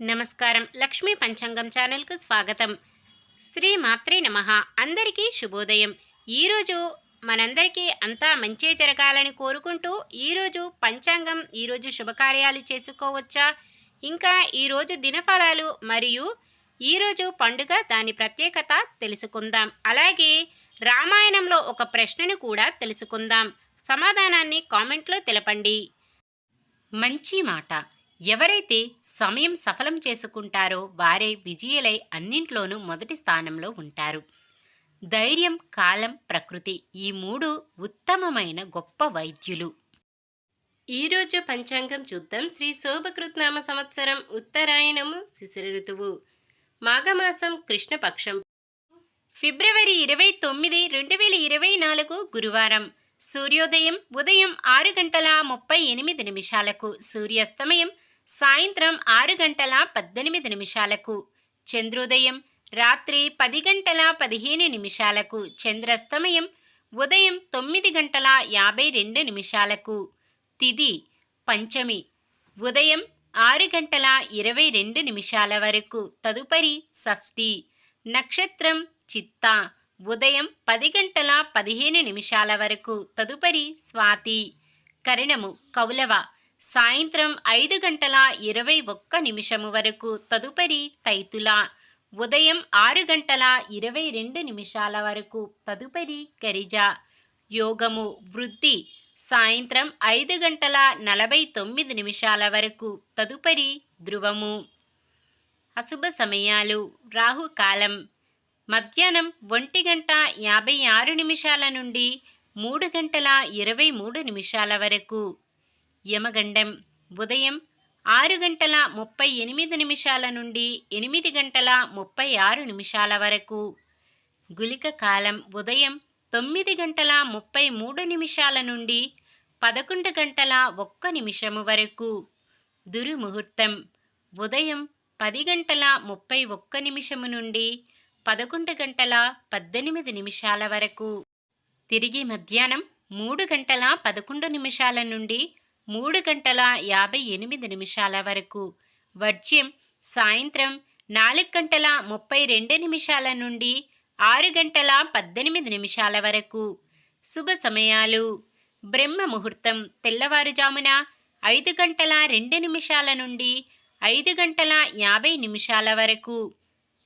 నమస్కారం. లక్ష్మీ పంచాంగం ఛానల్కు స్వాగతం. శ్రీ మాత్రే నమః. అందరికీ శుభోదయం. ఈరోజు మనందరికీ అంతా మంచే జరగాలని కోరుకుంటూ ఈరోజు పంచాంగం, ఈరోజు శుభకార్యాలు చేసుకోవచ్చా, ఇంకా ఈరోజు దినఫలాలు మరియు ఈరోజు పండుగ దాని ప్రత్యేకత తెలుసుకుందాం. అలాగే రామాయణంలో ఒక ప్రశ్నను కూడా తెలుసుకుందాం. సమాధానాన్ని కామెంట్లో తెలపండి. మంచి మాట. ఎవరైతే సమయం సఫలం చేసుకుంటారో వారే విజయులై అన్నింట్లోనూ మొదటి స్థానంలో ఉంటారు. ధైర్యం, కాలం, ప్రకృతి ఈ మూడు ఉత్తమమైన గొప్ప వైద్యులు. ఈరోజు పంచాంగం చూద్దాం. శ్రీ శోభకృత్నామ సంవత్సరం, ఉత్తరాయణము, శిశిర ఋతువు, మాఘమాసం, కృష్ణపక్షం, ఫిబ్రవరి 29, 2024 గురువారం. సూర్యోదయం ఉదయం 6:38 సూర్యాస్తమయం సాయంత్రం 6:18 చంద్రోదయం రాత్రి 10:15 చంద్రాస్తమయం ఉదయం 9:52 తిథి పంచమి ఉదయం 6:22 వరకు. తదుపరి షష్ఠి. నక్షత్రం చిత్తా ఉదయం 10:15 వరకు. తదుపరి స్వాతి. కరణము కౌలవ సాయంత్రం 5:21 వరకు. తదుపరి తైతుల ఉదయం 6:22 వరకు. తదుపరి గరిజ. యోగము వృద్ధి సాయంత్రం 5:49 వరకు. తదుపరి ధ్రువము. అశుభ సమయాలు రాహుకాలం మధ్యాహ్నం 1:56 నుండి 3:23 వరకు. యమగండం ఉదయం 6:38 నుండి 8:36 వరకు. గుళిక కాలం ఉదయం 9:33 నుండి 11:01 వరకు. దుర్ముహూర్తం ఉదయం 10:31 నుండి 11:18 వరకు. తిరిగి మధ్యాహ్నం 3:11 నుండి 3:58 వరకు. వర్జ్యం సాయంత్రం 4:32 నుండి 6:18 వరకు. శుభ సమయాలు బ్రహ్మ ముహూర్తం తెల్లవారుజామున 5:02 నుండి 5:50 వరకు.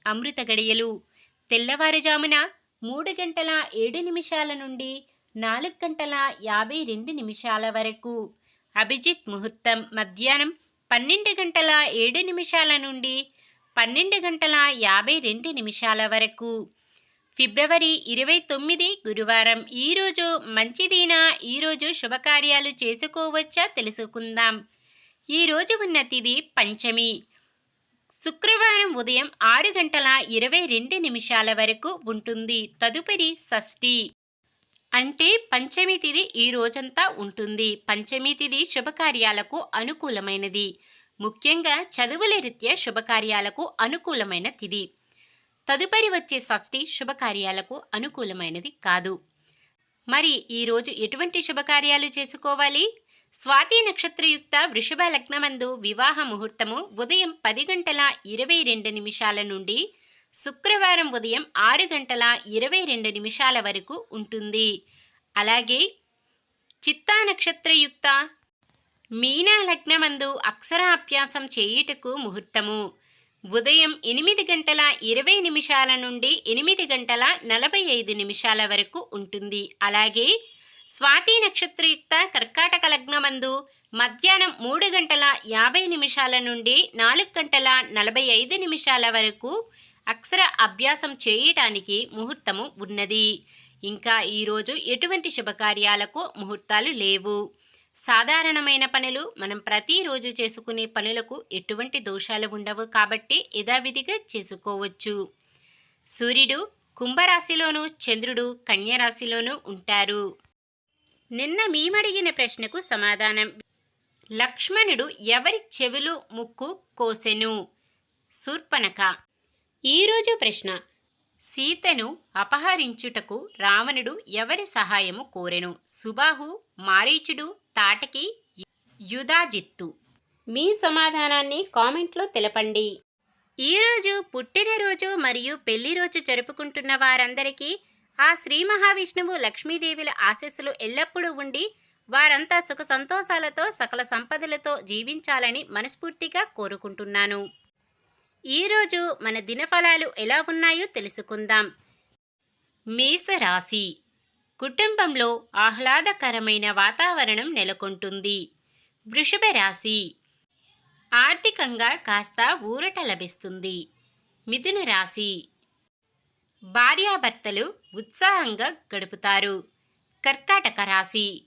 అమృత గడియలు తెల్లవారుజామున 3:07 నుండి 4:52 వరకు. అభిజిత్ ముహూర్తం మధ్యాహ్నం 12:07 నుండి 12:52 వరకు. ఫిబ్రవరి 29 గురువారం. ఈరోజు మంచిదినా, ఈరోజు శుభకార్యాలు చేసుకోవచ్చా తెలుసుకుందాం. ఈరోజు ఉన్న తిథి పంచమి. శుక్రవారం ఉదయం 6:22 వరకు ఉంటుంది. తదుపరి షష్ఠి. అంటే పంచమి తిథి ఈ రోజంతా ఉంటుంది. పంచమి తిథి శుభకార్యాలకు అనుకూలమైనది. ముఖ్యంగా చదువుల రీత్యా శుభకార్యాలకు అనుకూలమైన తిథి. తదుపరి వచ్చే షష్ఠి శుభకార్యాలకు అనుకూలమైనది కాదు. మరి ఈరోజు ఎటువంటి శుభకార్యాలు చేసుకోవాలి? స్వాతి నక్షత్రయుక్త వృషభ లగ్నమందు వివాహ ముహూర్తము ఉదయం 10:22 నుండి శుక్రవారం ఉదయం 6:22 వరకు ఉంటుంది. అలాగే చిత్తా నక్షత్రయుక్త మీనా లగ్నమందు అక్షరాభ్యాసం చేయుటకు ముహూర్తము ఉదయం 8:20 నుండి 8:45 వరకు ఉంటుంది. అలాగే స్వాతి నక్షత్రయుక్త కర్కాటక లగ్నమందు మధ్యాహ్నం 3:50 నుండి 4:45 వరకు అక్షర అభ్యాసం చేయటానికి ముహూర్తము ఉన్నది. ఇంకా ఈరోజు ఎటువంటి శుభకార్యాలకు ముహూర్తాలు లేవు. సాధారణమైన పనులు, మనం ప్రతిరోజు చేసుకునే పనులకు ఎటువంటి దోషాలు ఉండవు కాబట్టి యథావిధిగా చేసుకోవచ్చు. సూర్యుడు కుంభరాశిలోను, చంద్రుడు కన్యరాశిలోనూ ఉంటారు. నిన్న మేమడిగిన ప్రశ్నకు సమాధానం. లక్ష్మణుడు ఎవరి చెవులు ముక్కు కోసెను? శూర్పణఖ. ఈరోజు ప్రశ్న. సీతను అపహరించుటకు రావణుడు ఎవరి సహాయము కోరెను? సుబాహు, మారీచుడు, తాటకి, యుధాజిత్తు. మీ సమాధానాన్ని కామెంట్లో తెలపండి. ఈరోజు పుట్టినరోజు మరియు పెళ్లి రోజు జరుపుకుంటున్న వారందరికీ ఆ శ్రీ మహావిష్ణువు లక్ష్మీదేవుల ఆశీస్సులు ఎల్లప్పుడూ ఉండి వారంతా సుఖ సంతోషాలతో సకల సంపదలతో జీవించాలని మనస్ఫూర్తిగా కోరుకుంటున్నాను. ఈరోజు మన దినఫలాలు ఎలా ఉన్నాయో తెలుసుకుందాం. మేషరాశి. కుటుంబంలో ఆహ్లాదకరమైన వాతావరణం నెలకొంటుంది. వృషభ రాశి. ఆర్థికంగా కాస్త ఊరట లభిస్తుంది. మిథున రాశి. భార్యాభర్తలు ఉత్సాహంగా గడుపుతారు. కర్కాటక రాశి.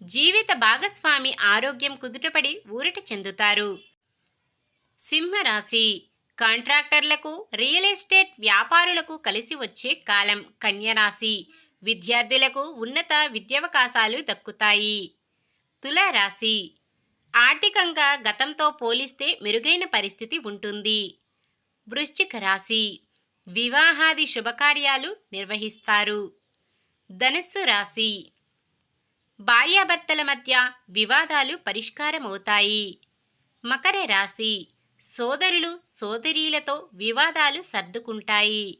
జీవిత భాగస్వామి ఆరోగ్యం కుదుటపడి ఊరట చెందుతారు. సింహరాశి. కాంట్రాక్టర్లకు, రియల్ ఎస్టేట్ వ్యాపారులకు కలిసి వచ్చే కాలం. కన్యరాశి. విద్యార్థులకు ఉన్నత విద్యావకాశాలు దక్కుతాయి. తులారాశి. ఆర్థికంగా గతంతో పోలిస్తే మెరుగైన పరిస్థితి ఉంటుంది. వృశ్చిక రాశి. వివాహాది శుభకార్యాలు నిర్వహిస్తారు. ధనుస్సు రాశి. భార్యాభర్తల మధ్య వివాదాలు పరిష్కారమవుతాయి. మకర రాశి. సోదరులు సోదరీలతో వివాదాలు సర్దుకుంటాయి.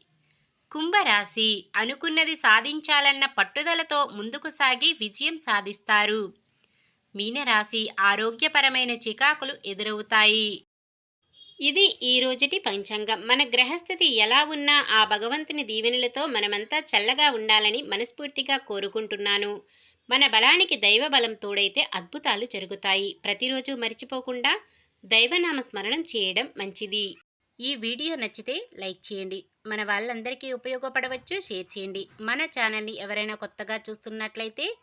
కుంభరాశి. అనుకున్నది సాధించాలన్న పట్టుదలతో ముందుకు సాగి విజయం సాధిస్తారు. మీనరాశి. ఆరోగ్యపరమైన చికాకులు ఎదురవుతాయి. ఇది ఈ రోజుటి పంచాంగం. మన గ్రహస్థితి ఎలా ఉన్నా ఆ భగవంతుని దీవెనలతో మనమంతా చల్లగా ఉండాలని మనస్ఫూర్తిగా కోరుకుంటున్నాను. మన బలానికి దైవ బలం తోడైతే అద్భుతాలు జరుగుతాయి. ప్రతిరోజు మర్చిపోకుండా దైవనామ స్మరణం చేయడం మంచిది. ఈ వీడియో నచ్చితే లైక్ చేయండి. మన వాళ్ళందరికీ ఉపయోగపడవచ్చు, షేర్ చేయండి. మన ఛానల్ని ఎవరైనా కొత్తగా చూస్తున్నట్లయితే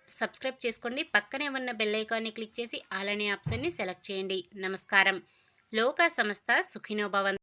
సబ్స్క్రైబ్ చేసుకోండి. పక్కనే ఉన్న బెల్ ఐకాన్ని క్లిక్ చేసి ఆల్ అనే ఆప్షన్ని సెలెక్ట్ చేయండి. నమస్కారం. లోకా సమస్త సుఖినో భవంతు.